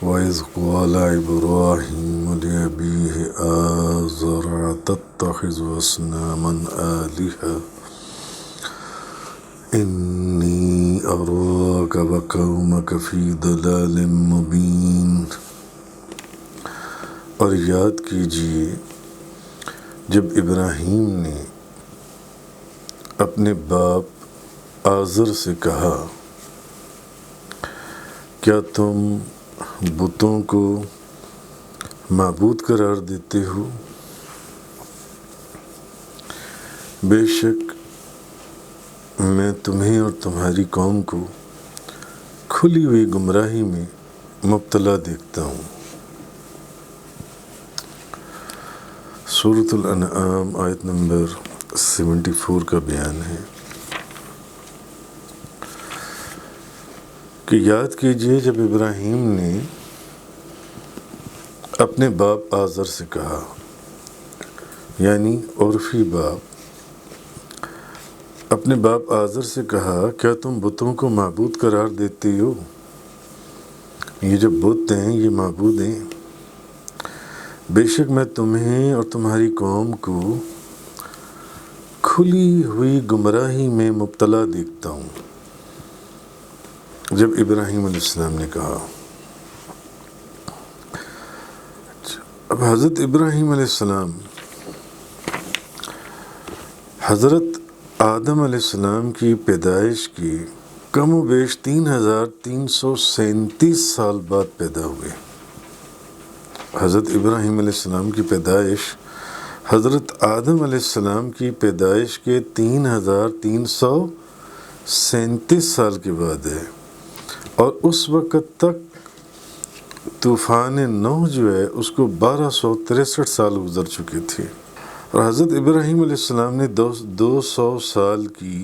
وَإِذْ قَالَ إِبْرَاهِيمُ لِأَبِيهِ آزَرَ أَتَتَّخِذُ أَصْنَامًا آلِهَةً إِنِّي أَرَاكَ وَقَوْمَكَ فِي ضَلَالٍ مُبِينٍ۔ اور یاد کیجیے جب ابراہیم نے اپنے باپ آزر سے کہا کیا تم بتوں کو معبود قرار دیتے ہو؟ بے شک میں تمہیں اور تمہاری قوم کو کھلی ہوئی گمراہی میں مبتلا دیکھتا ہوں۔ سورۃ الانعام آیت نمبر 74 کا بیان ہے کہ یاد کیجئے جب ابراہیم نے اپنے باپ آزر سے کہا، یعنی عرفی باپ، اپنے باپ آزر سے کہا کیا تم بتوں کو معبود قرار دیتے ہو؟ یہ جو بت ہیں یہ معبود ہیں، بے شک میں تمہیں اور تمہاری قوم کو کھلی ہوئی گمراہی میں مبتلا دیکھتا ہوں۔ جب ابراہیم علیہ السلام نے کہا، اب حضرت ابراہیم علیہ السلام حضرت آدم علیہ السلام کی پیدائش کی کم و بیش 3337 سال بعد پیدا ہوئے۔ حضرت ابراہیم علیہ السلام کی پیدائش حضرت آدم علیہ السلام کی پیدائش کے 3337 سال کے بعد ہے، اور اس وقت تک طوفان نوح جو ہے اس کو 1263 سال گزر چکے تھے، اور حضرت ابراہیم علیہ السلام نے 200 سال کی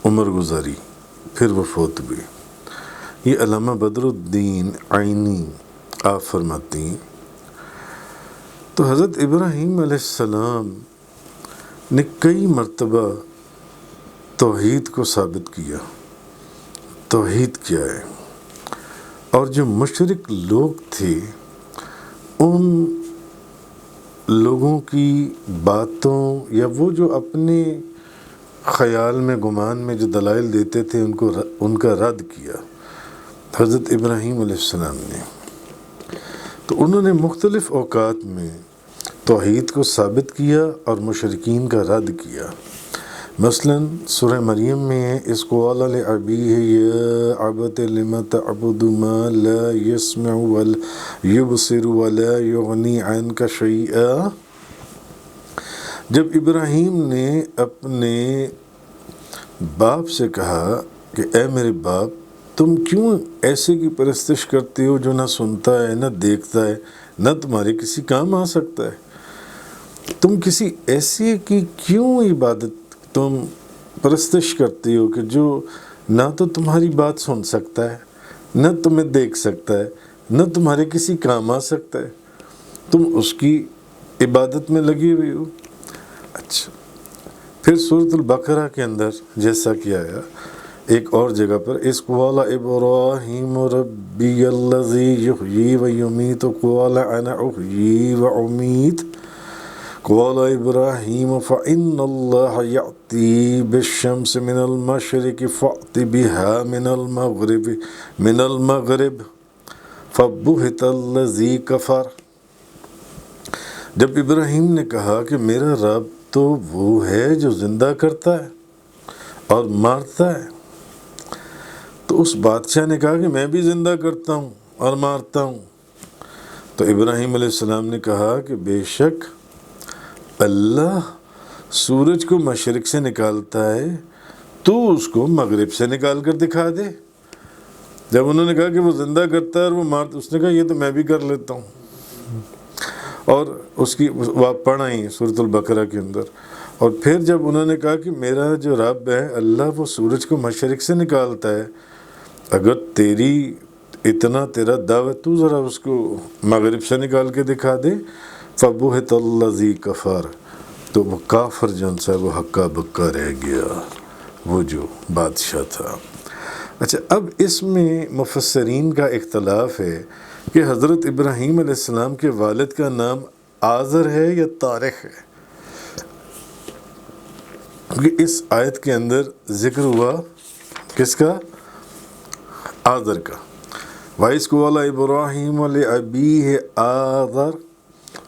عمر گزاری، پھر وہ فوت ہوئے۔ یہ علامہ بدر الدین عینی آپ فرماتی ہیں تو حضرت ابراہیم علیہ السلام نے کئی مرتبہ توحید کو ثابت کیا۔ توحید کیا ہے؟ اور جو مشرک لوگ تھے ان لوگوں کی باتوں یا وہ جو اپنے خیال میں گمان میں جو دلائل دیتے تھے ان کا رد کیا حضرت ابراہیم علیہ السلام نے۔ تو انہوں نے مختلف اوقات میں توحید کو ثابت کیا اور مشرکین کا رد کیا۔ مثلا سورہ مریم میں ہے اِذ قال لأبیہ یا ابت لم تعبد ما لا يسمع ولا يبصر ولا یغنی عنک شیئا۔ جب ابراہیم نے اپنے باپ سے کہا کہ اے میرے باپ تم کیوں ایسے کی پرستش کرتے ہو جو نہ سنتا ہے نہ دیکھتا ہے نہ تمہارے کسی کام آ سکتا ہے؟ تم کسی ایسے کی کیوں عبادت تم پرستش کرتے ہو کہ جو نہ تو تمہاری بات سن سکتا ہے نہ تمہیں دیکھ سکتا ہے نہ تمہارے کسی کام آ سکتا ہے، تم اس کی عبادت میں لگی ہوئی ہو۔ اچھا، پھر سورۃ البقرہ کے اندر جیسا کہ آیا ایک اور جگہ پر اِذ قال ابراہیم ربی الذی یحیی و یمیت قال انا احیی و امیت قال ابراہیم فإن اللہ یأتی بالشمس من المشرق فأت بها من المغرب فبہت الذی کفر۔ جب ابراہیم نے کہا کہ میرا رب تو وہ ہے جو زندہ کرتا ہے اور مارتا ہے، تو اس بادشاہ نے کہا کہ میں بھی زندہ کرتا ہوں اور مارتا ہوں۔ تو ابراہیم علیہ السلام نے کہا کہ بے شک اللہ سورج کو مشرق سے نکالتا ہے، تو اس کو مغرب سے نکال کر دکھا دے۔ جب انہوں نے کہا کہ وہ زندہ کرتا ہے اور وہ مارتا، اس نے کہا یہ تو میں بھی کر لیتا ہوں، اور اس کی آپ پڑھائیں سورۃ البقرہ کے اندر۔ اور پھر جب انہوں نے کہا کہ میرا جو رب ہے اللہ وہ سورج کو مشرق سے نکالتا ہے، اگر اتنا تیرا دعوت تو ذرا اس کو مغرب سے نکال کے دکھا دے۔ فبہت الذی کفر، تو وہ کافر جن سا وہ ہکا بکا رہ گیا، وہ جو بادشاہ تھا۔ اچھا، اب اس میں مفسرین کا اختلاف ہے کہ حضرت ابراہیم علیہ السلام کے والد کا نام آزر ہے یا طارق ہے، کیونکہ اس آیت کے اندر ذکر ہوا کس کا؟ آزر کا۔ وَإِذْ قَالَ إِبْرَاهِيمُ لِأَبِيهِ آزر،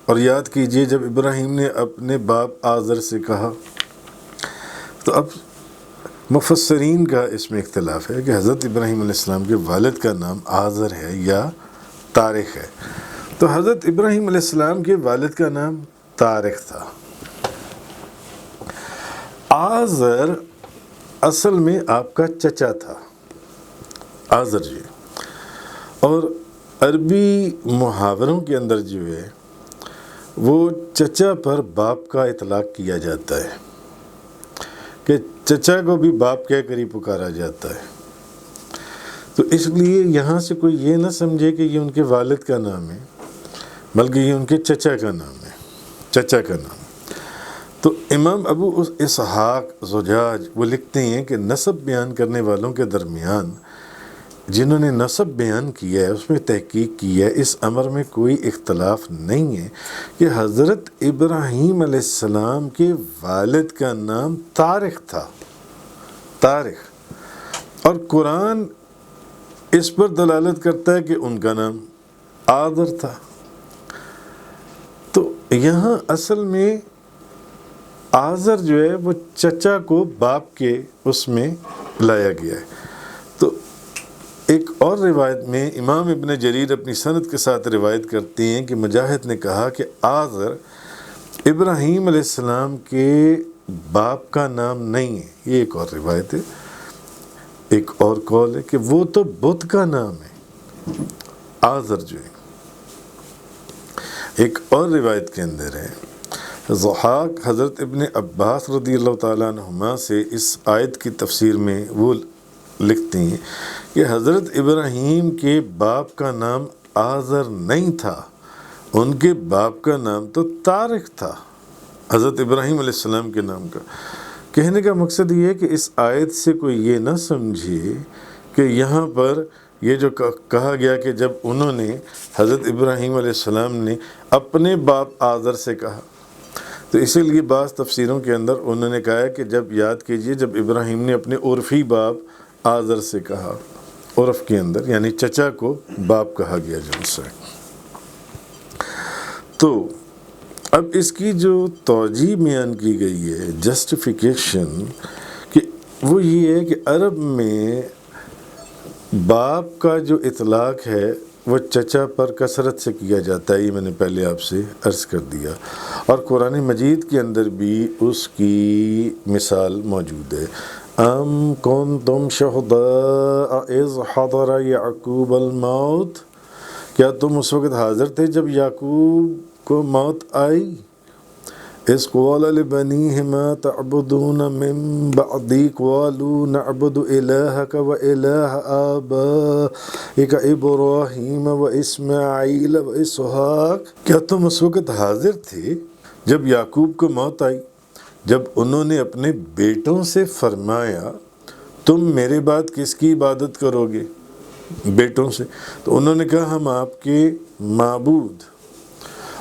اور یاد کیجئے جب ابراہیم نے اپنے باپ آزر سے کہا۔ تو اب مفسرین کا اس میں اختلاف ہے کہ حضرت ابراہیم علیہ السلام کے والد کا نام آزر ہے یا طارق ہے۔ تو حضرت ابراہیم علیہ السلام کے والد کا نام طارق تھا۔ آزر اصل میں آپ کا چچا تھا، آزر جی، اور عربی محاوروں کے اندر جو ہے وہ چچا پر باپ کا اطلاق کیا جاتا ہے، کہ چچا کو بھی باپ کہہ کر ہی پکارا جاتا ہے۔ تو اس لیے یہاں سے کوئی یہ نہ سمجھے کہ یہ ان کے والد کا نام ہے، بلکہ یہ ان کے چچا کا نام ہے، چچا کا نام۔ تو امام ابو اسحاق زجاج وہ لکھتے ہیں کہ نسب بیان کرنے والوں کے درمیان جنہوں نے نسب بیان کیا ہے اس میں تحقیق کی ہے، اس امر میں کوئی اختلاف نہیں ہے کہ حضرت ابراہیم علیہ السلام کے والد کا نام طارق تھا، طارق، اور قرآن اس پر دلالت کرتا ہے کہ ان کا نام آزر تھا۔ تو یہاں اصل میں آزر جو ہے وہ چچا کو باپ کے اس میں لایا گیا ہے۔ تو ایک اور روایت میں امام ابن جریر اپنی سند کے ساتھ روایت کرتے ہیں کہ مجاہد نے کہا کہ آزر ابراہیم علیہ السلام کے باپ کا نام نہیں ہے۔ یہ ایک اور روایت ہے، ایک اور قول ہے کہ وہ تو بت کا نام ہے آزر جو ہے۔ ایک اور روایت کے اندر ہے، ضحاک حضرت ابن عباس رضی اللہ تعالیٰ عنہما سے اس آیت کی تفسیر میں وہ لکھتے ہیں کہ حضرت ابراہیم کے باپ کا نام آزر نہیں تھا، ان کے باپ کا نام تو طارق تھا، حضرت ابراہیم علیہ السلام کے نام کا۔ کہنے کا مقصد یہ ہے کہ اس آیت سے کوئی یہ نہ سمجھے کہ یہاں پر یہ جو کہا گیا کہ جب انہوں نے حضرت ابراہیم علیہ السلام نے اپنے باپ آزر سے کہا، تو اسی لیے بعض تفسیروں کے اندر انہوں نے کہا ہے کہ جب یاد کیجئے جب ابراہیم نے اپنے عرفی باپ آزر سے کہا، عرف کے اندر یعنی چچا کو باپ کہا گیا جن سے۔ تو اب اس کی جو توجیہ بیان کی گئی ہے، جسٹیفیکیشن، کہ وہ یہ ہے کہ عرب میں باپ کا جو اطلاق ہے وہ چچا پر کثرت سے کیا جاتا ہے، یہ میں نے پہلے آپ سے عرض کر دیا، اور قرآن مجید کے اندر بھی اس کی مثال موجود ہے۔ ام کنتم شہداء اذ حضر یعقوب الموت، کیا تم اس وقت حاضر تھے جب یعقوب کو موت آئی؟ اذ قال لبنیہ ما تعبدون من بعدی قالوا نعبد الہک و الہ آبائک ابراہیم و اسماعیل و اسحاق، کیا تم اس وقت حاضر تھے جب یعقوب کو موت آئی، جب انہوں نے اپنے بیٹوں سے فرمایا تم میرے بعد کس کی عبادت کرو گے؟ بیٹوں سے تو انہوں نے کہا ہم آپ کے معبود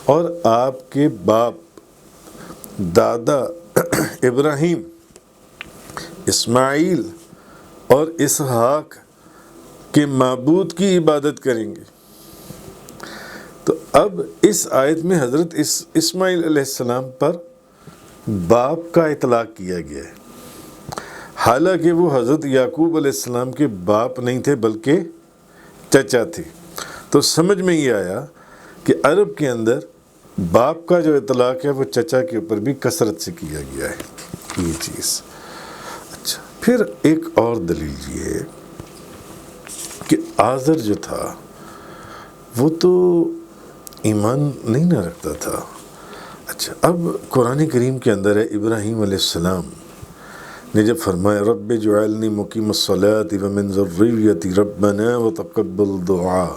اور آپ کے باپ دادا ابراہیم، اسماعیل اور اسحاق کے معبود کی عبادت کریں گے۔ تو اب اس آیت میں حضرت اسماعیل علیہ السلام پر باپ کا اطلاق کیا گیا ہے، حالانکہ وہ حضرت یعقوب علیہ السلام کے باپ نہیں تھے بلکہ چچا تھے۔ تو سمجھ میں یہ آیا کہ عرب کے اندر باپ کا جو اطلاق ہے وہ چچا کے اوپر بھی کثرت سے کیا گیا ہے، یہ چیز۔ اچھا، پھر ایک اور دلیل یہ ہے کہ آزر جو تھا وہ تو ایمان نہیں نہ رکھتا تھا۔ اچھا، اب قرآن کریم کے اندر ہے ابراہیم علیہ السلام نے جب فرمایا رب اجعلنی مقیم الصلاۃ ومن ذریتی ربنا وتقبل دعا،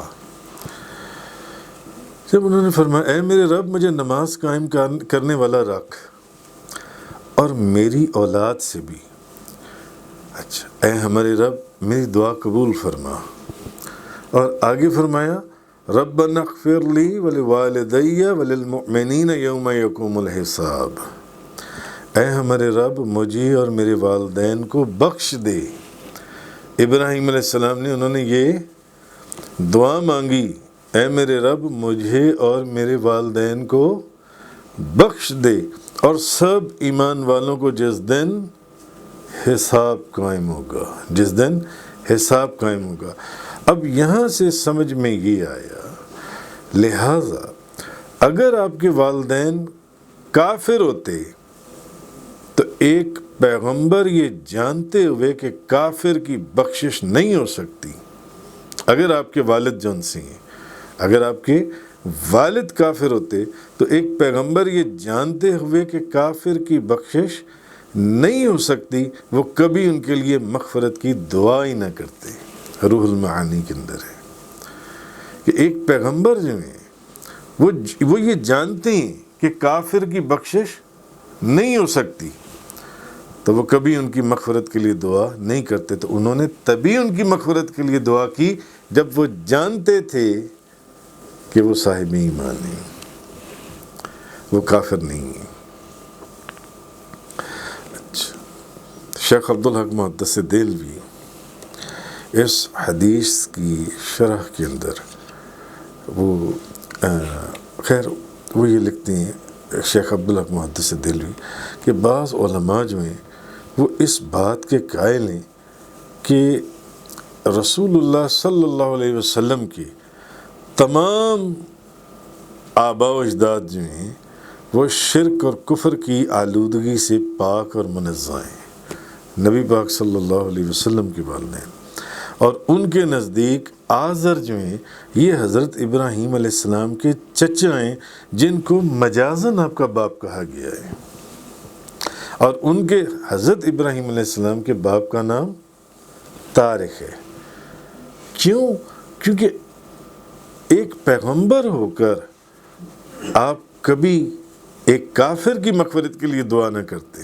جب انہوں نے فرمایا اے میرے رب مجھے نماز قائم کرنے والا رکھ اور میری اولاد سے بھی اچھا، اے ہمارے رب میری دعا قبول فرما، اور آگے فرمایا ربنا اغفر لی ولوالدی وللمؤمنین یوم یقوم الحساب، اے ہمارے رب مجھے اور میرے والدین کو بخش دے۔ ابراہیم علیہ السلام نے انہوں نے یہ دعا مانگی، اے میرے رب مجھے اور میرے والدین کو بخش دے، اور سب ایمان والوں کو جس دن حساب قائم ہوگا، جس دن حساب قائم ہوگا۔ اب یہاں سے سمجھ میں یہ آیا، لہٰذا اگر آپ کے والدین کافر ہوتے تو ایک پیغمبر یہ جانتے ہوئے کہ کافر کی بخشش نہیں ہو سکتی، اگر آپ کے والد جون سی ہیں، اگر آپ کے والد کافر ہوتے تو ایک پیغمبر یہ جانتے ہوئے کہ کافر کی بخشش نہیں ہو سکتی، وہ کبھی ان کے لیے مغفرت کی دعا ہی نہ کرتے۔ روح المعانی کے اندر ہے کہ ایک پیغمبر جو ہیں وہ یہ جانتے ہیں کہ کافر کی بخشش نہیں ہو سکتی، تو وہ کبھی ان کی مغفرت کے لیے دعا نہیں کرتے۔ تو انہوں نے تبھی ان کی مغفرت کے لیے دعا کی جب وہ جانتے تھے کہ وہ صاحب ایمان ہیں، وہ کافر نہیں ہیں۔ اچھا، شیخ عبدالحق محدث دہلوی اس حدیث کی شرح کے اندر وہ یہ لکھتے ہیں، شیخ عبدالحق محدث دہلوی، کہ بعض علماء جو ہیں وہ اس بات کے قائل ہیں کہ رسول اللہ صلی اللہ علیہ وسلم کے تمام آباء و اجداد جو ہیں وہ شرک اور کفر کی آلودگی سے پاک اور منزہ ہیں، نبی پاک صلی اللہ علیہ وسلم کے والدین، اور ان کے نزدیک آزر جو ہیں یہ حضرت ابراہیم علیہ السلام کے چچا ہیں، جن کو مجازاً آپ کا باپ کہا گیا ہے، اور ان کے حضرت ابراہیم علیہ السلام کے باپ کا نام طارق ہے۔ کیوں؟ کیونکہ ایک پیغمبر ہو کر آپ کبھی ایک کافر کی مغفرت کے لیے دعا نہ کرتے،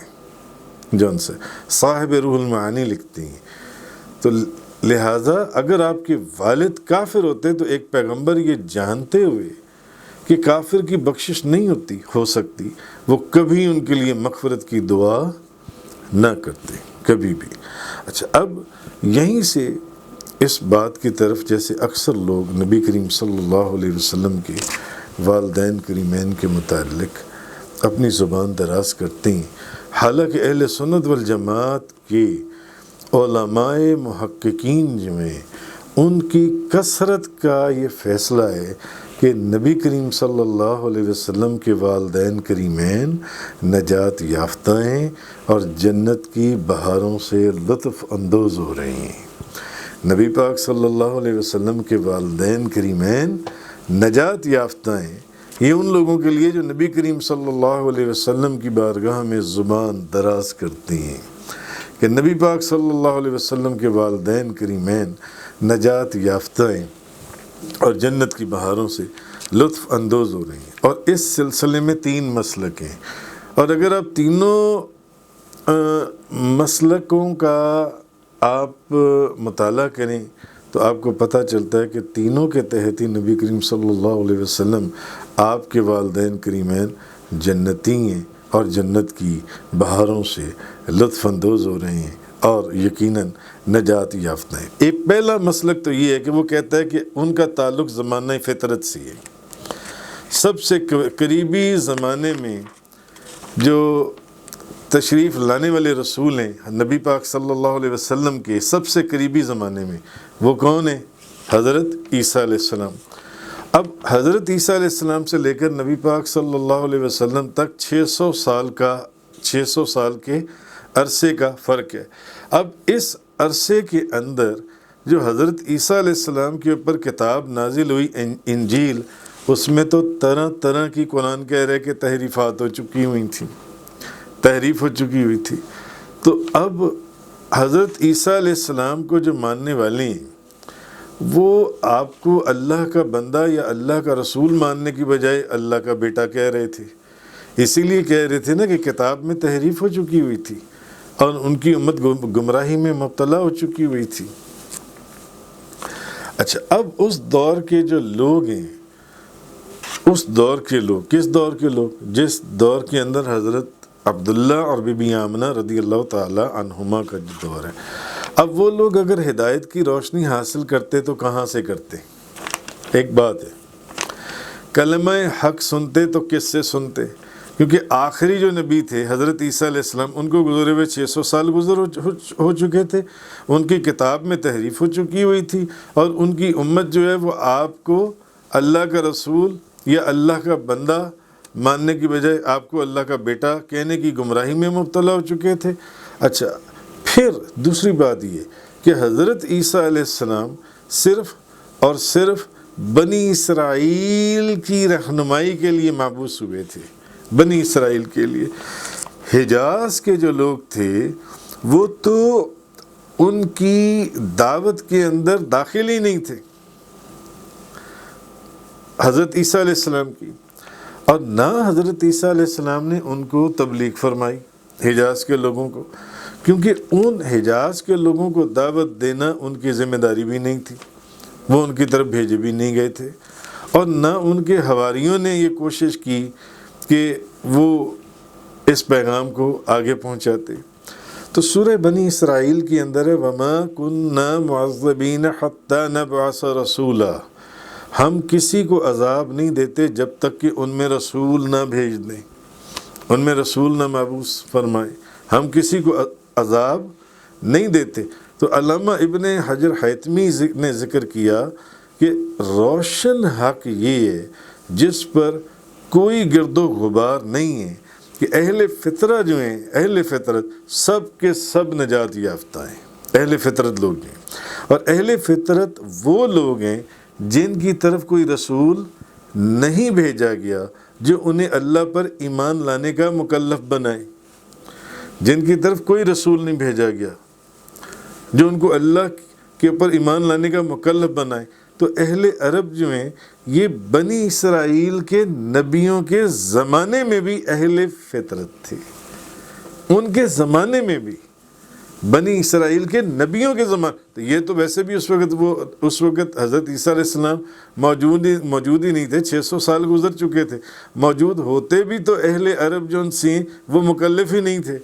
جو ان سے صاحب روح المعانی لکھتے ہیں۔ تو لہٰذا اگر آپ کے والد کافر ہوتے تو ایک پیغمبر یہ جانتے ہوئے کہ کافر کی بخشش نہیں ہو سکتی، وہ کبھی ان کے لیے مغفرت کی دعا نہ کرتے، کبھی بھی۔ اچھا، اب یہیں سے اس بات کی طرف، جیسے اکثر لوگ نبی کریم صلی اللہ علیہ وسلم کے والدین کریمین کے متعلق اپنی زبان دراز کرتے ہیں، حالانکہ اہل سنت والجماعت کے علماء محققین جو ہیں ان کی کثرت کا یہ فیصلہ ہے کہ نبی کریم صلی اللہ علیہ وسلم کے والدین کریمین نجات یافتہ ہیں اور جنت کی بہاروں سے لطف اندوز ہو رہے ہیں۔ نبی پاک صلی اللہ علیہ وسلم کے والدین کریمین نجات یافتہ ہیں۔ یہ ان لوگوں کے لیے جو نبی کریم صلی اللہ علیہ وسلم کی بارگاہ میں زبان دراز کرتے ہیں کہ نبی پاک صلی اللہ علیہ وسلم کے والدین کریمین نجات یافتہ ہیں اور جنت کی بہاروں سے لطف اندوز ہو رہے ہیں۔ اور اس سلسلے میں 3 مسلک ہیں، اور اگر آپ تینوں مسلکوں کا آپ مطالعہ کریں تو آپ کو پتہ چلتا ہے کہ تینوں کے تحت ہی نبی کریم صلی اللہ علیہ وسلم آپ کے والدین کریمین جنتی ہیں اور جنت کی بہاروں سے لطف اندوز ہو رہے ہیں اور یقیناً نجات یافتہ ہیں۔ ایک پہلا مسلک تو یہ ہے کہ وہ کہتا ہے کہ ان کا تعلق زمانہ فطرت سے ہے۔ سب سے قریبی زمانے میں جو تشریف لانے والے رسول ہیں نبی پاک صلی اللہ علیہ وسلم کے سب سے قریبی زمانے میں، وہ کون ہیں؟ حضرت عیسیٰ علیہ السلام۔ اب حضرت عیسیٰ علیہ السلام سے لے کر نبی پاک صلی اللہ علیہ وسلم تک 600 سال کے عرصے کا فرق ہے۔ اب اس عرصے کے اندر جو حضرت عیسیٰ علیہ السلام کے اوپر کتاب نازل ہوئی انجیل، اس میں تو طرح طرح کی قرآن کہہ رہے کہ تحریفات ہو چکی ہوئی تھیں، تحریف ہو چکی ہوئی تھی۔ تو اب حضرت عیسیٰ علیہ السلام کو جو ماننے والے ہیں وہ آپ کو اللہ کا بندہ یا اللہ کا رسول ماننے کی بجائے اللہ کا بیٹا کہہ رہے تھے۔ اسی لیے کہہ رہے تھے نا کہ کتاب میں تحریف ہو چکی ہوئی تھی، اور ان کی امت گمراہی میں مبتلا ہو چکی ہوئی تھی۔ اچھا، اب اس دور کے جو لوگ ہیں، اس دور کے لوگ، کس دور کے لوگ؟ جس دور کے اندر حضرت عبداللہ اور بی بی آمنہ رضی اللہ تعالی عنہما کا جو دور ہے، اب وہ لوگ اگر ہدایت کی روشنی حاصل کرتے تو کہاں سے کرتے؟ ایک بات ہے، کلمہ حق سنتے تو کس سے سنتے؟ کیونکہ آخری جو نبی تھے حضرت عیسیٰ علیہ السلام، ان کو گزرے ہوئے 600 سال ہو چکے تھے، ان کی کتاب میں تحریف ہو چکی ہوئی تھی، اور ان کی امت جو ہے وہ آپ کو اللہ کا رسول یا اللہ کا بندہ ماننے کی بجائے آپ کو اللہ کا بیٹا کہنے کی گمراہی میں مبتلا ہو چکے تھے۔ اچھا، پھر دوسری بات یہ کہ حضرت عیسیٰ علیہ السلام صرف اور صرف بنی اسرائیل کی رہنمائی کے لیے مبعوث ہوئے تھے، بنی اسرائیل کے لیے۔ حجاز کے جو لوگ تھے وہ تو ان کی دعوت کے اندر داخل ہی نہیں تھے حضرت عیسیٰ علیہ السلام کی، اور نہ حضرت عیسیٰ علیہ السلام نے ان کو تبلیغ فرمائی حجاز کے لوگوں کو، کیونکہ ان حجاز کے لوگوں کو دعوت دینا ان کی ذمہ داری بھی نہیں تھی، وہ ان کی طرف بھیجے بھی نہیں گئے تھے، اور نہ ان کے حواریوں نے یہ کوشش کی کہ وہ اس پیغام کو آگے پہنچاتے۔ تو سورہ بنی اسرائیل کے اندر ہے وَمَا كُنَّا مُعَذِّبِينَ حَتَّى نَبْعَثَ رَسُولًا، ہم کسی کو عذاب نہیں دیتے جب تک کہ ان میں رسول نہ بھیج دیں، ان میں رسول نہ مبعوث فرمائیں، ہم کسی کو عذاب نہیں دیتے۔ تو علامہ ابن حجر حیتمی نے ذکر کیا کہ روشن حق یہ ہے جس پر کوئی گرد و غبار نہیں ہے کہ اہل فطرہ جو ہیں، اہل فطرت سب کے سب نجات یافتہ ہیں، اہل فطرت لوگ ہیں، اور اہل فطرت وہ لوگ ہیں جن کی طرف کوئی رسول نہیں بھیجا گیا جو انہیں اللہ پر ایمان لانے کا مکلف بنائے، جن کی طرف کوئی رسول نہیں بھیجا گیا جو ان کو اللہ کے اوپر ایمان لانے کا مکلف بنائے۔ تو اہل عرب جو ہیں یہ بنی اسرائیل کے نبیوں کے زمانے میں بھی اہل فطرت تھے، ان کے زمانے میں بھی بنی اسرائیل کے نبیوں کے زمانے، تو یہ تو ویسے بھی اس وقت حضرت عیسیٰ علیہ السلام موجود ہی نہیں تھے، 600 سال گزر چکے تھے، موجود ہوتے بھی تو اہل عرب جو ان سے وہ مکلف ہی نہیں تھے،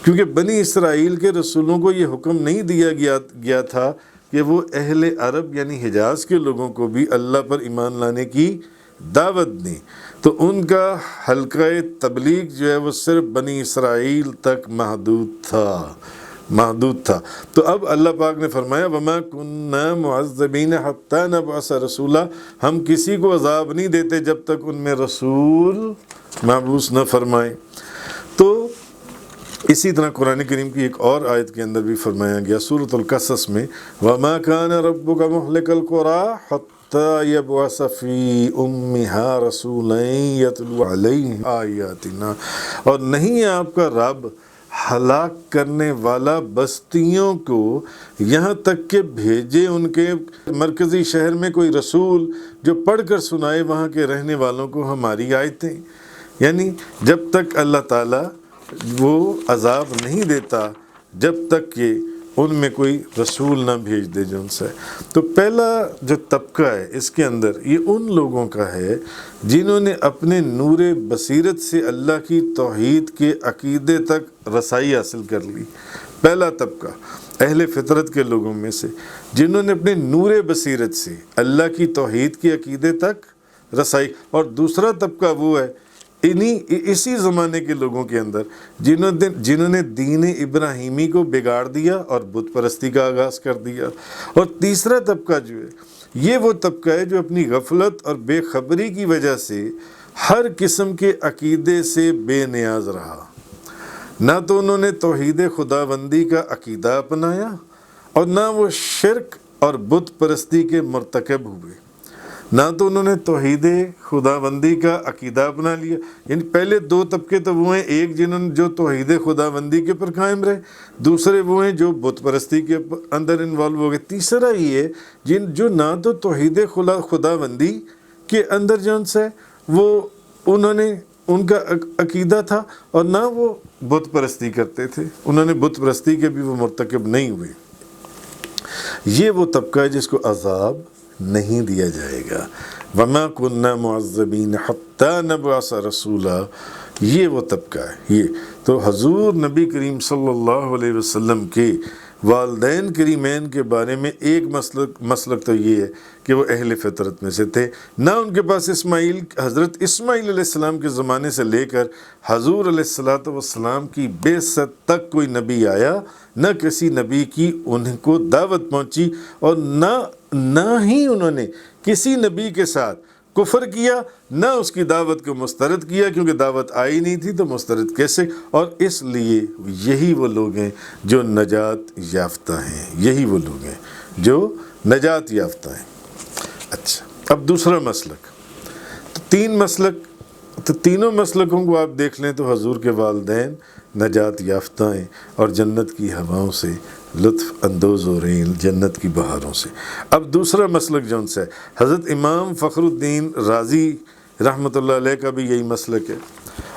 کیونکہ بنی اسرائیل کے رسولوں کو یہ حکم نہیں دیا گیا تھا کہ وہ اہل عرب یعنی حجاز کے لوگوں کو بھی اللہ پر ایمان لانے کی دعوت دیں، تو ان کا حلقہ تبلیغ جو ہے وہ صرف بنی اسرائیل تک محدود تھا۔ تو اب اللہ پاک نے فرمایا وَمَا كُنَّا مُعَذِّبِينَ حَتَّى نَبْعَثَ رَسُولًا، ہم کسی کو عذاب نہیں دیتے جب تک ان میں رسول مبعوث نہ فرمائے۔ تو اسی طرح قرآن کریم کی ایک اور آیت کے اندر بھی فرمایا گیا سورۃ القصص میں وَمَا كَانَ رَبُّكَ مُهْلِكَ الْقُرَىٰ حَتَّى يَبْعَثَ فِي أُمِّهَا رَسُولًا يَتْلُو عَلَيْهِمْ آيَاتِنَا، اور نہیں ہے آپ کا رب ہلاک کرنے والا بستیوں کو یہاں تک کہ بھیجے ان کے مرکزی شہر میں کوئی رسول جو پڑھ کر سنائے وہاں کے رہنے والوں کو ہماری آیتیں، یعنی جب تک اللہ تعالیٰ وہ عذاب نہیں دیتا جب تک کہ ان میں کوئی رسول نہ بھیج دے جو ان سے۔ تو پہلا جو طبقہ ہے اس کے اندر یہ ان لوگوں کا ہے جنہوں نے اپنے نور بصیرت سے اللہ کی توحید کے عقیدے تک رسائی حاصل کر لی، پہلا طبقہ اہل فطرت کے لوگوں میں سے جنہوں نے اپنے نور بصیرت سے اللہ کی توحید کے عقیدے تک رسائی، اور دوسرا طبقہ وہ ہے اسی زمانے کے لوگوں کے اندر جنہوں نے دین ابراہیمی کو بگاڑ دیا اور بت پرستی کا آغاز کر دیا، اور تیسرا طبقہ جو ہے یہ وہ طبقہ ہے جو اپنی غفلت اور بے خبری کی وجہ سے ہر قسم کے عقیدے سے بے نیاز رہا، نہ تو انہوں نے توحید خداوندی کا عقیدہ اپنایا اور نہ وہ شرک اور بت پرستی کے مرتکب ہوئے، نہ تو انہوں نے توحید خداوندی کا عقیدہ اپنا لیا، یعنی پہلے دو طبقے تو وہ ہیں، ایک جنہوں نے جو توحید خداوندی کے پر قائم رہے، دوسرے وہ ہیں جو بت پرستی کے اندر انوالو ہو گئے، تیسرا یہ ہے جو نہ تو توحید خداوندی کے اندر جو ہے وہ ان کا عقیدہ تھا اور نہ وہ بت پرستی کرتے تھے، انہوں نے بت پرستی کے بھی وہ مرتکب نہیں ہوئے۔ یہ وہ طبقہ ہے جس کو عذاب نہیں دیا جائے گا۔ وَمَا كُنَّا مُعَذِّبِينَ حَتَّى نَبْعَثَ رَسُولًا، یہ وہ طبقہ ہے۔ یہ تو حضور نبی کریم صلی اللہ علیہ وسلم کے والدین کریمین کے بارے میں ایک مسلک تو یہ ہے کہ وہ اہل فطرت میں سے تھے، نہ ان کے پاس حضرت اسماعیل علیہ السلام کے زمانے سے لے کر حضور علیہ السلام کی بعثت تک کوئی نبی آیا، نہ کسی نبی کی ان کو دعوت پہنچی، اور نہ ہی انہوں نے کسی نبی کے ساتھ کفر کیا، نہ اس کی دعوت کو مسترد کیا، کیونکہ دعوت آئی نہیں تھی تو مسترد کیسے؟ اور اس لیے یہی وہ لوگ ہیں جو نجات یافتہ ہیں، یہی وہ لوگ ہیں جو نجات یافتہ ہیں۔ اچھا، اب دوسرا مسلک، تو تینوں مسلکوں کو آپ دیکھ لیں تو حضور کے والدین نجات یافتہ ہیں اور جنت کی ہواؤں سے لطف اندوز ہو رہے ہیں، جنت کی بہاروں سے۔ اب دوسرا مسلک جون سے حضرت امام فخر الدین رازی رحمۃ اللہ علیہ کا بھی یہی مسلک ہے۔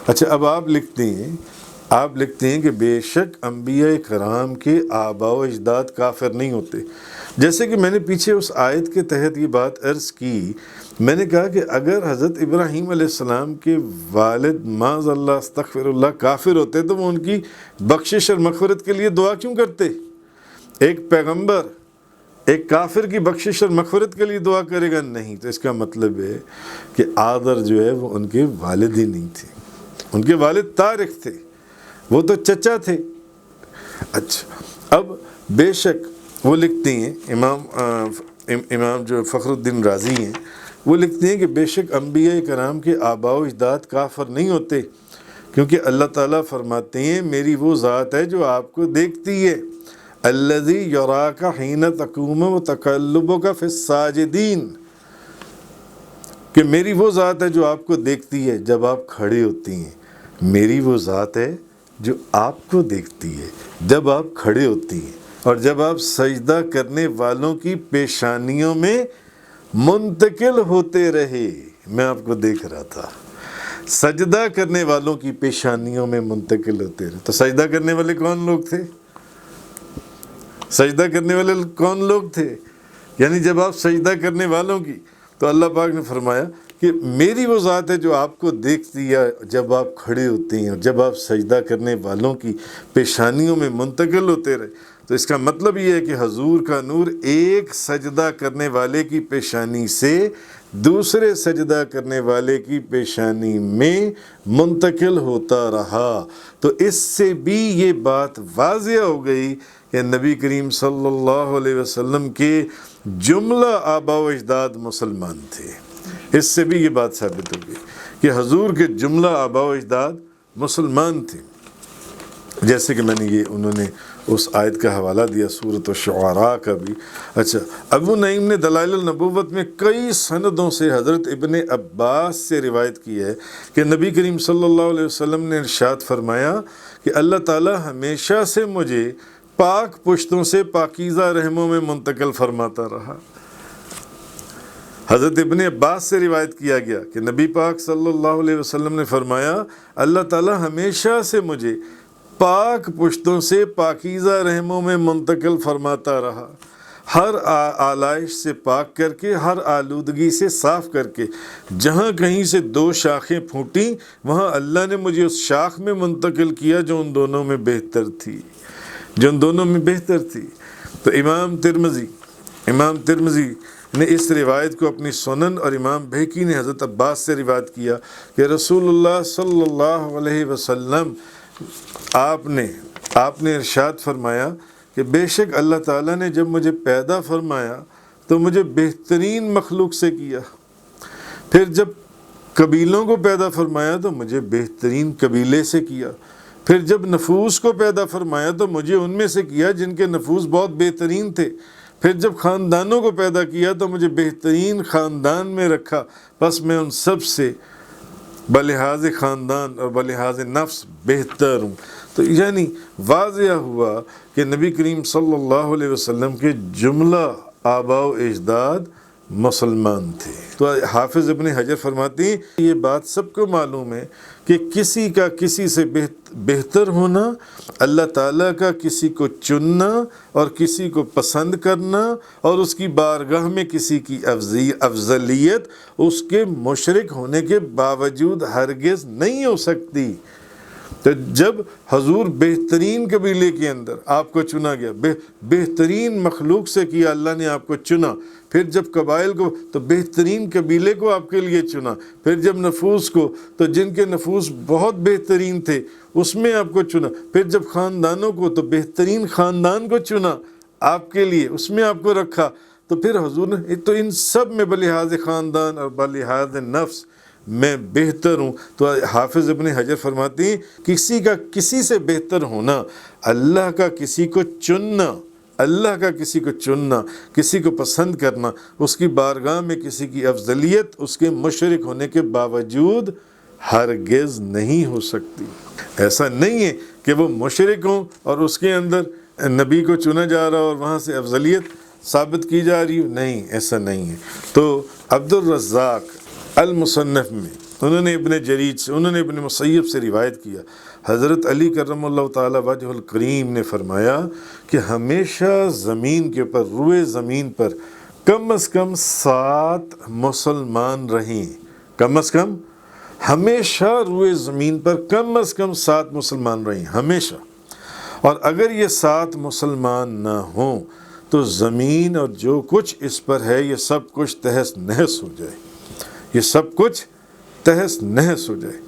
اچھا، اب آپ لکھتے ہیں کہ بے شک انبیاء کرام کے آباء و اجداد کافر نہیں ہوتے۔ جیسے کہ میں نے پیچھے اس آیت کے تحت یہ بات عرض کی، میں نے کہا کہ اگر حضرت ابراہیم علیہ السلام کے والد معاذ اللہ استغفر اللہ کافر ہوتے تو وہ ان کی بخشش اور مغفرت کے لیے دعا کیوں کرتے؟ ایک پیغمبر ایک کافر کی بخشش اور مغفرت کے لیے دعا کرے گا؟ نہیں۔ تو اس کا مطلب ہے کہ آدر جو ہے وہ ان کے والد ہی نہیں تھے، ان کے والد طارق تھے، وہ تو چچا تھے۔ اچھا، اب بے شک وہ لکھتے ہیں امام جو فخر الدین رازی ہیں، وہ لکھتے ہیں کہ بے شک انبیاء کرام کے آباء و اجداد کافر نہیں ہوتے، کیونکہ اللہ تعالیٰ فرماتے ہیں میری وہ ذات ہے جو آپ کو دیکھتی ہے، الذی یراک حین تقوم وتقلبک فی الساجدین، کہ میری وہ ذات ہے جو آپ کو دیکھتی ہے جب آپ کھڑے ہوتی ہیں، میری وہ ذات ہے جو آپ کو دیکھتی ہے جب آپ کھڑے ہوتی ہیں، اور جب آپ سجدہ کرنے والوں کی پیشانیوں میں منتقل ہوتے رہے۔ میں آپ کو دیکھ رہا تھا، سجدہ کرنے والوں کی پیشانیوں میں منتقل ہوتے رہے۔ تو سجدہ کرنے والے کون لوگ تھے؟ سجدہ کرنے والے کون لوگ تھے؟ یعنی جب آپ سجدہ کرنے والوں کی، تو اللہ پاک نے فرمایا کہ میری وہ ذات ہے جو آپ کو دیکھتی ہے جب آپ کھڑے ہوتے ہیں، اور جب آپ سجدہ کرنے والوں کی پیشانیوں میں منتقل ہوتے رہے۔ تو اس کا مطلب یہ ہے کہ حضور کا نور ایک سجدہ کرنے والے کی پیشانی سے دوسرے سجدہ کرنے والے کی پیشانی میں منتقل ہوتا رہا۔ تو اس سے بھی یہ بات واضح ہو گئی کہ نبی کریم صلی اللہ علیہ وسلم کے جملہ آباء و اجداد مسلمان تھے۔ اس سے بھی یہ بات ثابت ہو گئی کہ حضور کے جملہ آباء و اجداد مسلمان تھے، جیسے کہ میں نے انہوں نے اس آیت کا حوالہ دیا سورۃ الشعراء کا بھی۔ اچھا، ابو نعیم نے دلائل النبوت میں کئی سندوں سے حضرت ابن عباس سے روایت کی ہے کہ نبی کریم صلی اللہ علیہ وسلم نے ارشاد فرمایا کہ اللہ تعالی ہمیشہ سے مجھے پاک پشتوں سے پاکیزہ رحموں میں منتقل فرماتا رہا۔ حضرت ابن عباس سے روایت کیا گیا کہ نبی پاک صلی اللہ علیہ وسلم نے فرمایا اللہ تعالی ہمیشہ سے مجھے پاک پشتوں سے پاکیزہ رحموں میں منتقل فرماتا رہا، ہر آلائش سے پاک کر کے، ہر آلودگی سے صاف کر کے، جہاں کہیں سے دو شاخیں پھوٹیں وہاں اللہ نے مجھے اس شاخ میں منتقل کیا جو ان دونوں میں بہتر تھی، تو امام ترمذی نے اس روایت کو اپنی سنن، اور امام بہقی نے حضرت عباس سے روایت کیا کہ رسول اللہ صلی اللہ علیہ وسلم آپ نے ارشاد فرمایا کہ بے شک اللہ تعالیٰ نے جب مجھے پیدا فرمایا تو مجھے بہترین مخلوق سے کیا، پھر جب قبیلوں کو پیدا فرمایا تو مجھے بہترین قبیلے سے کیا، پھر جب نفوس کو پیدا فرمایا تو مجھے ان میں سے کیا جن کے نفوس بہت بہترین تھے، پھر جب خاندانوں کو پیدا کیا تو مجھے بہترین خاندان میں رکھا، بس میں ان سب سے بلحاظ خاندان اور بلحاظ نفس بہتر ہوں۔ تو یعنی واضح ہوا کہ نبی کریم صلی اللہ علیہ وسلم کے جملہ آباء و اجداد مسلمان تھے۔ تو حافظ ابن حجر فرماتے ہیں یہ بات سب کو معلوم ہے کہ کسی کا کسی سے بہتر ہونا، اللہ تعالیٰ کا کسی کو چننا اور کسی کو پسند کرنا اور اس کی بارگاہ میں کسی کی افضلیت اس کے مشرک ہونے کے باوجود ہرگز نہیں ہو سکتی۔ تو جب حضور بہترین قبیلے کے اندر آپ کو چنا گیا، بہترین مخلوق سے کیا اللہ نے آپ کو چنا، پھر جب قبائل کو تو بہترین قبیلے کو آپ کے لیے چنا، پھر جب نفوس کو تو جن کے نفوس بہت بہترین تھے اس میں آپ کو چنا، پھر جب خاندانوں کو تو بہترین خاندان کو چنا آپ کے لیے، اس میں آپ کو رکھا، تو پھر حضور نے تو ان سب میں بلحاظ خاندان اور بلحاظ نفس میں بہتر ہوں۔ تو حافظ ابن حجر فرماتے ہیں کسی کا کسی سے بہتر ہونا، اللہ کا کسی کو چننا، اللہ کا کسی کو چننا، کسی کو پسند کرنا، اس کی بارگاہ میں کسی کی افضلیت اس کے مشرک ہونے کے باوجود ہرگز نہیں ہو سکتی۔ ایسا نہیں ہے کہ وہ مشرک ہوں اور اس کے اندر نبی کو چنا جا رہا اور وہاں سے افضلیت ثابت کی جا رہی، نہیں، ایسا نہیں ہے۔ تو عبد الرزاق المصنف میں انہوں نے ابن جریج سے، انہوں نے ابن مسیب سے روایت کیا، حضرت علی کرم اللہ تعالی وجہ الکریم نے فرمایا کہ ہمیشہ زمین کے اوپر، روئے زمین پر کم از کم 7 مسلمان رہیں، کم از کم، ہمیشہ روئے زمین پر کم از کم 7 مسلمان رہیں، ہمیشہ۔ اور اگر یہ 7 مسلمان نہ ہوں تو زمین اور جو کچھ اس پر ہے یہ سب کچھ تہس نہس ہو جائے، یہ سب کچھ تہس نہس ہو جائے۔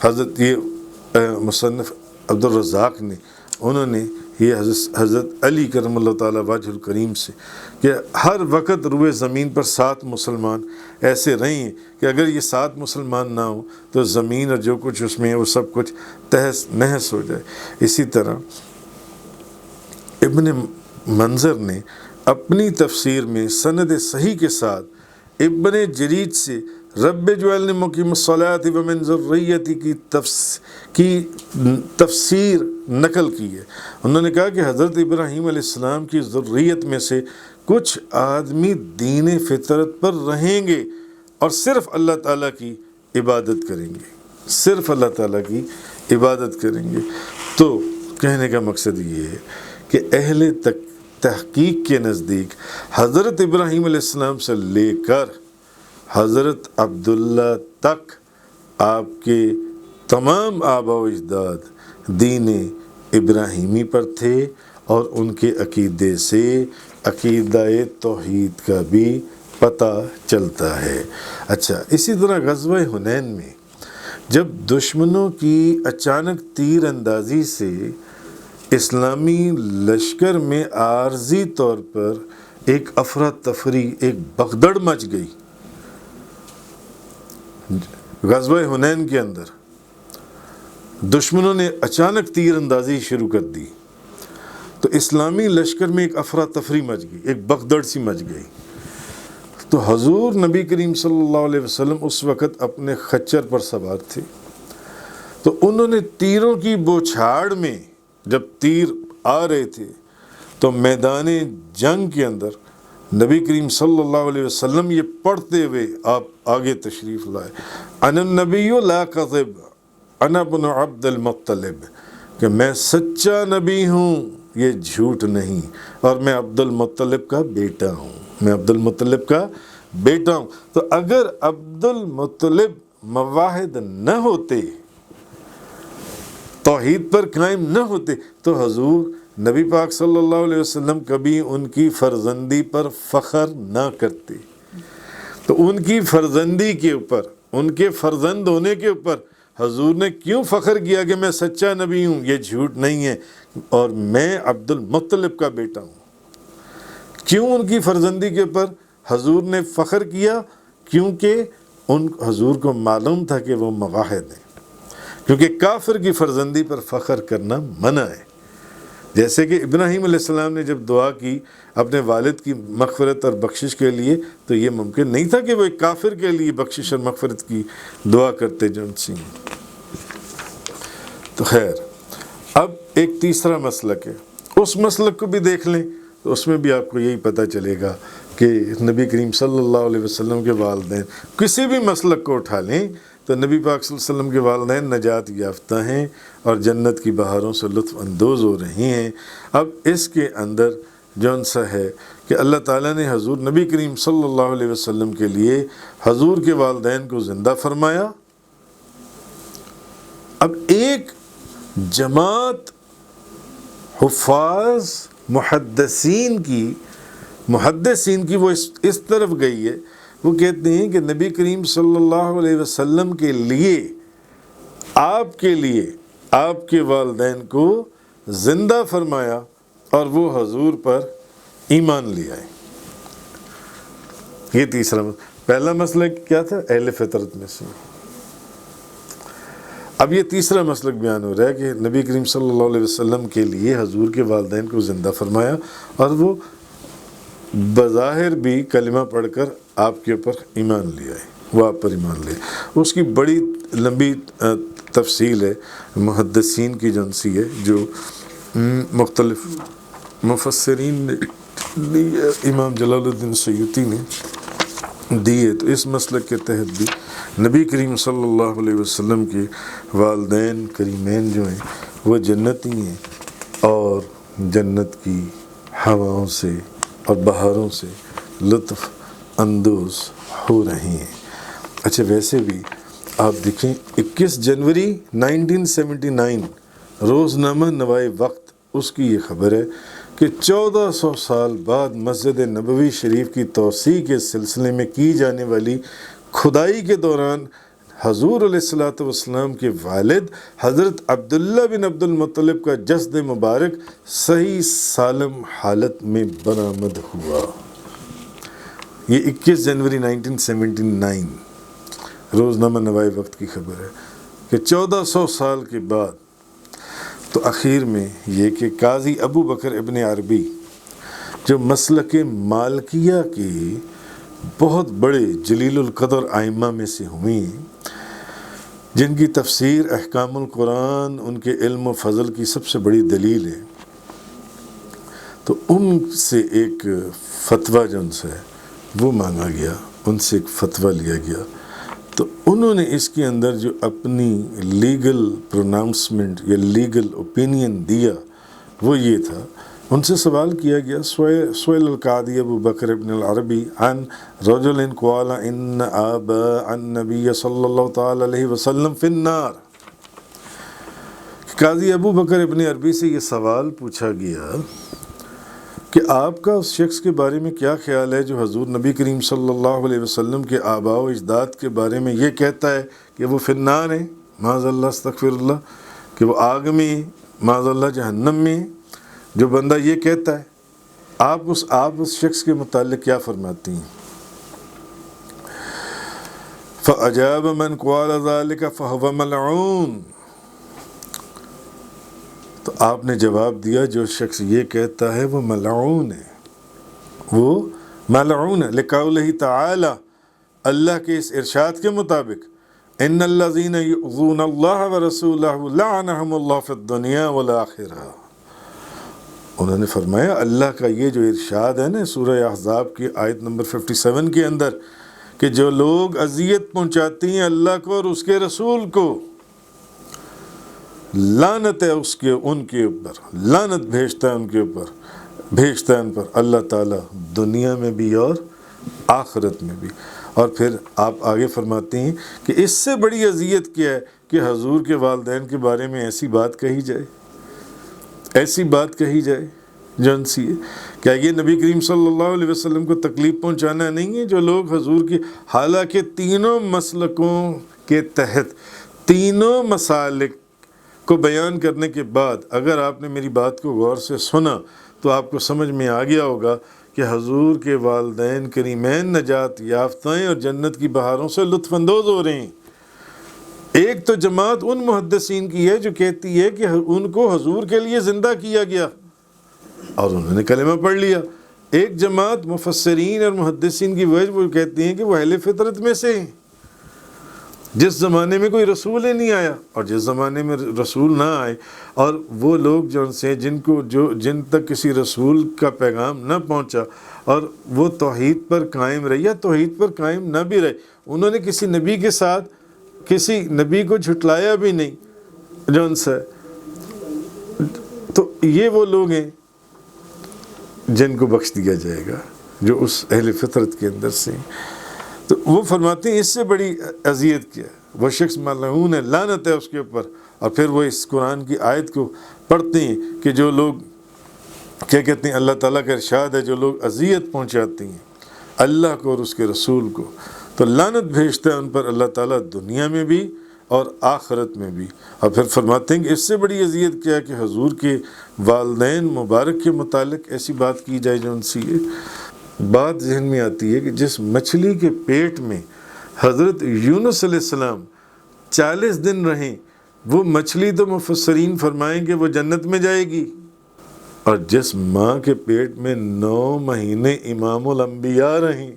حضرت یہ مصنف عبد الرزاق نے، انہوں نے یہ حضرت علی کرم اللہ تعالیٰ وجہ الکریم سے کہ ہر وقت روئے زمین پر 7 مسلمان ایسے رہیں کہ اگر یہ 7 مسلمان نہ ہوں تو زمین اور جو کچھ اس میں ہے وہ سب کچھ تہس نہس ہو جائے۔ اسی طرح ابن منظر نے اپنی تفسیر میں سند صحیح کے ساتھ ابن جریج سے رب جعلنی مقیم الصلاۃ ومن ذریتی کی تفسیر نقل کی ہے۔ انہوں نے کہا کہ حضرت ابراہیم علیہ السلام کی ذریت میں سے کچھ آدمی دین فطرت پر رہیں گے اور صرف اللہ تعالیٰ کی عبادت کریں گے، صرف اللہ تعالیٰ کی عبادت کریں گے۔ تو کہنے کا مقصد یہ ہے کہ اہل تحقیق کے نزدیک حضرت ابراہیم علیہ السلام سے لے کر حضرت عبداللہ تک آپ کے تمام آبا و اجداد دین ابراہیمی پر تھے اور ان کے عقیدے سے عقیدہ توحید کا بھی پتہ چلتا ہے۔ اچھا، اسی طرح غزوہ حنین میں جب دشمنوں کی اچانک تیر اندازی سے اسلامی لشکر میں عارضی طور پر ایک افراتفری، ایک بغدڑ مچ گئی غزوہ حنین کے اندر، دشمنوں نے اچانک تیر اندازی شروع کر دی تو اسلامی لشکر میں ایک افراتفری مچ گئی، ایک بغدڑ سی مچ گئی۔ تو حضور نبی کریم صلی اللہ علیہ وسلم اس وقت اپنے خچر پر سوار تھے، تو انہوں نے تیروں کی بوچھاڑ میں جب تیر آ رہے تھے تو میدان جنگ کے اندر نبی کریم صلی اللہ علیہ وسلم یہ پڑھتے ہوئے آپ آگے تشریف لائے، انا النبی لا کذب انا ابن عبد المطلب، کہ میں سچا نبی ہوں، یہ جھوٹ نہیں، اور میں عبد المطلب کا بیٹا ہوں، میں عبد المطلب کا بیٹا ہوں۔ تو اگر عبد المطلب مواحد نہ ہوتے، توحید پر قائم نہ ہوتے، تو حضور نبی پاک صلی اللہ علیہ وسلم کبھی ان کی فرزندی پر فخر نہ کرتے۔ تو ان کی فرزندی کے اوپر، ان کے فرزند ہونے کے اوپر حضور نے کیوں فخر کیا کہ میں سچا نبی ہوں، یہ جھوٹ نہیں ہے اور میں عبد المطلب کا بیٹا ہوں۔ کیوں ان کی فرزندی کے اوپر حضور نے فخر کیا؟ کیونکہ حضور کو معلوم تھا کہ وہ مواحد ہیں، کیونکہ کافر کی فرزندی پر فخر کرنا منع ہے۔ جیسے کہ ابراہیم علیہ السلام نے جب دعا کی اپنے والد کی مغفرت اور بخشش کے لیے، تو یہ ممکن نہیں تھا کہ وہ ایک کافر کے لیے بخشش اور مغفرت کی دعا کرتے جو ان سے۔ تو خیر، اب ایک تیسرا مسلک ہے، اس مسلک کو بھی دیکھ لیں، تو اس میں بھی آپ کو یہی پتہ چلے گا کہ نبی کریم صلی اللہ علیہ وسلم کے والدین کسی بھی مسلک کو اٹھا لیں تو نبی پاک صلی اللہ علیہ وسلم کے والدین نجات یافتہ ہیں اور جنت کی بہاروں سے لطف اندوز ہو رہی ہیں۔ اب اس کے اندر جون سا ہے کہ اللہ تعالیٰ نے حضور نبی کریم صلی اللہ علیہ وسلم کے لیے حضور کے والدین کو زندہ فرمایا۔ اب ایک جماعت حفاظ محدثین کی وہ اس طرف گئی ہے، وہ کہتے ہیں کہ نبی کریم صلی اللہ علیہ وسلم کے لیے آپ کے والدین کو زندہ فرمایا اور وہ حضور پر ایمان لے آئے۔ یہ تیسرا پہلا مسئلہ کیا تھا؟ اہل فطرت میں سے۔ اب یہ تیسرا مسلک بیان ہو رہا ہے کہ نبی کریم صلی اللہ علیہ وسلم کے لیے حضور کے والدین کو زندہ فرمایا اور وہ بظاہر بھی کلمہ پڑھ کر آپ کے اوپر ایمان لے آئے، وہ آپ پر ایمان لے۔ اس کی بڑی لمبی تفصیل ہے محدثین کی جنسی ہے جو مختلف مفسرین نے امام جلال الدین سیوطی نے دی ہے۔ تو اس مسلک کے تحت بھی نبی کریم صلی اللہ علیہ وسلم کے والدین کریمین جو ہیں وہ جنتی ہیں اور جنت کی ہواؤں سے اور بہاروں سے لطف اندوز ہو رہے ہیں۔ اچھا، ویسے بھی آپ دیکھیں 21 جنوری 1979 روزنامہ نوائے وقت، اس کی یہ خبر ہے کہ 1400 سال بعد مسجد نبوی شریف کی توسیع کے سلسلے میں کی جانے والی کھدائی کے دوران حضور علیہ الصلوۃ والسلام کے والد حضرت عبداللہ بن عبد المطلب کا جسد مبارک صحیح سالم حالت میں برآمد ہوا۔ یہ 21 جنوری 1979 روزنامہ نوائے وقت کی خبر ہے کہ 1400 سال کے بعد تو اخیر میں یہ کہ قاضی ابو بکر ابن عربی جو مسلک مالکیہ کے بہت بڑے جلیل القدر ائمہ میں سے ہوئے ہیں، جن کی تفسیر احکام القرآن ان کے علم و فضل کی سب سے بڑی دلیل ہے، تو ان سے ایک فتویٰ جو ان سے ہے وہ مانگا گیا، ان سے ایک فتویٰ لیا گیا۔ تو انہوں نے اس کے اندر جو اپنی لیگل پروناؤنسمنٹ یا لیگل اوپینین دیا وہ یہ تھا، ان سے سوال کیا گیا سئل القاضی ابو بکر ابن العربی عن رجل قال ان آباء النبی صلی اللہ تعالی علیہ وسلم فی النار۔ قاضی ابو بکر ابن عربی سے یہ سوال پوچھا گیا کہ آپ کا اس شخص کے بارے میں کیا خیال ہے جو حضور نبی کریم صلی اللہ علیہ وسلم کے آباء و اجداد کے بارے میں یہ کہتا ہے کہ وہ فی النار ہیں، معاذ اللہ استغفر اللہ، کہ وہ آگ میں ہیں، معاذ اللہ جہنم میں ہیں۔ جو بندہ یہ کہتا ہے، آپ اس شخص کے متعلق کیا فرماتی ہیں؟ فَأَجَابَ مَنْ قَالَ ذَلِكَ فَهُوَ مَلْعُونٌ۔ تو آپ نے جواب دیا جو شخص یہ کہتا ہے وہ ملعون ہے، وہ ملعون ہے، لقولہ تعالی، اللہ کے اس ارشاد کے مطابق، ان الذین یؤذون اللہ ورسولہ لعنہم اللہ فی الدنیا والآخرہ۔ انہوں نے فرمایا اللہ کا یہ جو ارشاد ہے نا سورہ احزاب کی آیت نمبر 57 کے اندر کہ جو لوگ اذیت پہنچاتی ہیں اللہ کو اور اس کے رسول کو، لعنت ہے ان کے اوپر، لعنت بھیجتا ہے ان کے اوپر، بھیجتا ہے ان پر اللہ تعالیٰ دنیا میں بھی اور آخرت میں بھی۔ اور پھر آپ آگے فرماتے ہیں کہ اس سے بڑی اذیت کیا ہے کہ حضور کے والدین کے بارے میں ایسی بات کہی جائے، ایسی بات کہی جائے جن سی ہے۔ کیا یہ نبی کریم صلی اللہ علیہ وسلم کو تکلیف پہنچانا نہیں ہے؟ جو لوگ حضور کی، حالانکہ تینوں مسلکوں کے تحت تینوں مسالک کو بیان کرنے کے بعد اگر آپ نے میری بات کو غور سے سنا تو آپ کو سمجھ میں آ گیا ہوگا کہ حضور کے والدین کریمین نجات یافتہ ہیں اور جنت کی بہاروں سے لطف اندوز ہو رہے ہیں۔ ایک تو جماعت ان محدثین کی ہے جو کہتی ہے کہ ان کو حضور کے لیے زندہ کیا گیا اور انہوں نے کلمہ پڑھ لیا۔ ایک جماعت مفسرین اور محدثین کی وجہ وہ کہتے ہیں کہ وہ اہل فطرت میں سے ہیں، جس زمانے میں کوئی رسول ہی نہیں آیا، اور جس زمانے میں رسول نہ آئے، اور وہ لوگ جو سے جن تک کسی رسول کا پیغام نہ پہنچا اور وہ توحید پر قائم رہے یا توحید پر قائم نہ بھی رہے، انہوں نے کسی نبی کے ساتھ کسی نبی کو جھٹلایا بھی نہیں جو ان سے، تو یہ وہ لوگ ہیں جن کو بخش دیا جائے گا جو اس اہل فطرت کے اندر سے ہیں۔ تو وہ فرماتے ہیں اس سے بڑی اذیت کیا، وہ شخص ملعون ہے، لعنت ہے اس کے اوپر۔ اور پھر وہ اس قرآن کی آیت کو پڑھتے ہیں کہ جو لوگ کیا کہتے ہیں، اللہ تعالیٰ کا ارشاد ہے جو لوگ اذیت پہنچاتے ہیں اللہ کو اور اس کے رسول کو، تو لعنت بھیجتا ہے ان پر اللہ تعالیٰ دنیا میں بھی اور آخرت میں بھی۔ اور پھر فرماتے ہیں کہ اس سے بڑی اذیت کیا کہ حضور کے والدین مبارک کے متعلق ایسی بات کی جائے جو ان سے یہ بات ذہن میں آتی ہے کہ جس مچھلی کے پیٹ میں حضرت یونس علیہ السلام 40 دن رہیں، وہ مچھلی تو مفسرین فرمائیں کہ وہ جنت میں جائے گی، اور جس ماں کے پیٹ میں 9 مہینے امام الانبیاء رہیں،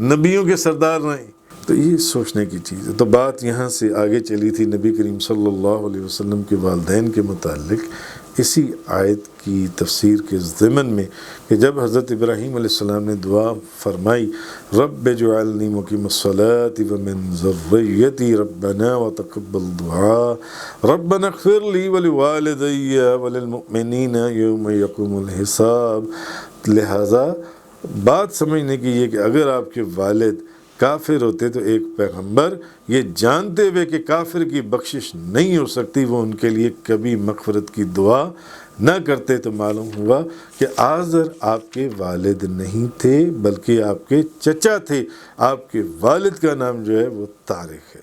نبیوں کے سردار رہیں، تو یہ سوچنے کی چیز ہے۔ تو بات یہاں سے آگے چلی تھی نبی کریم صلی اللہ علیہ وسلم کے والدین کے متعلق اسی آیت کی تفسیر کے ضمن میں کہ جب حضرت ابراہیم علیہ السلام نے دعا فرمائی رب اجعلنی مقیم الصلاۃ ومن ذریتی ربنا وتقبل دعاء ربنا اغفر لی ولوالدی وللمؤمنین یوم یقوم الحساب، لہٰذا بات سمجھنے کی یہ کہ اگر آپ کے والد کافر ہوتے تو ایک پیغمبر یہ جانتے ہوئے کہ کافر کی بخشش نہیں ہو سکتی وہ ان کے لیے کبھی مغفرت کی دعا نہ کرتے، تو معلوم ہوا کہ آزر آپ کے والد نہیں تھے بلکہ آپ کے چچا تھے، آپ کے والد کا نام جو ہے وہ طارق ہے۔